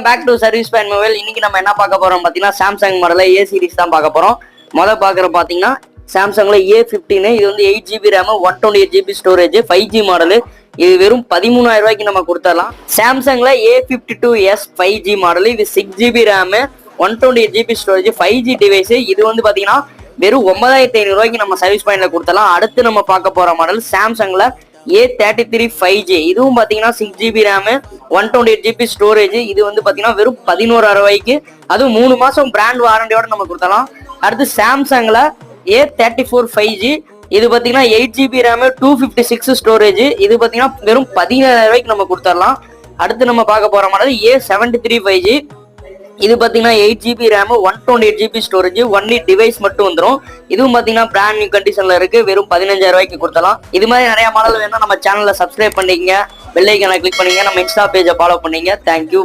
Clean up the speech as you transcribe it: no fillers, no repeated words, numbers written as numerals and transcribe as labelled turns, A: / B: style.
A: Back to service point mobile. இன்னைக்கு நம்ம என்ன பார்க்க போறோம் பார்த்தீங்கன்னா, சாம்சங் மாடல ஏ சீரிஸ் தான் பார்க்க போறோம். பார்க்குற பார்த்தீங்கன்னா சாம்சங்ல A15. இது வந்து 8GB RAM, 128GB storage, 5G model. இது வெறும் 13,000 ரூபாய்க்கு நம்ம கொடுத்துடலாம். சாம்சங்ல A52s 5G மாடல். இது 6GB RAM, 128GB storage, 5G device. இது வந்து பார்த்தீங்கன்னா வெறும் 9,500 ரூபாய்க்கு நம்ம சர்வீஸ் பாயிண்ட்ல கொடுத்துடலாம். அடுத்து நம்ம பார்க்க போற மாடல் சாம்சங்ல A33 5G. இதுவும் பார்த்தீங்கன்னா 6GB ரேம், 128GB ஸ்டோரேஜ். இது வந்து பார்த்தீங்கன்னா வெறும் 11,000 ரூபாய்க்கு, அதுவும் 3 மாசம் பிராண்ட் வாரண்டியோட நம்ம கொடுத்தலாம். அடுத்து சாம்சங்ல A34 5G. இது பார்த்தீங்கன்னா 8GB ரேம், 256 ஸ்டோரேஜ். இது பார்த்தீங்கன்னா வெறும் 17,000 ரூபாய்க்கு நம்ம கொடுத்துடலாம். அடுத்து நம்ம பார்க்க போற மாடல் A73 5G. இது பார்த்தீங்கன்னா 8GB RAM, 128GB storage, only device மட்டும் வந்துடும். இதுவும் பார்த்தீங்கன்னா பிராண்ட் நியூ கண்டிஷன்ல இருக்கு. வெறும் 15,000 ரூபாய்க்கு கொடுத்தலாம். இது மாதிரி நிறைய மாடல் வேணும் நம்ம சேனல்ல சப்ஸ்கிரைப் பண்ணிக்கங்க, பெல் ஐக்கானை கிளிக் பண்ணிங்க, நம்ம இன்ஸ்டா பேஜை ஃபாலோ பண்ணிங்க. தேங்க்யூ.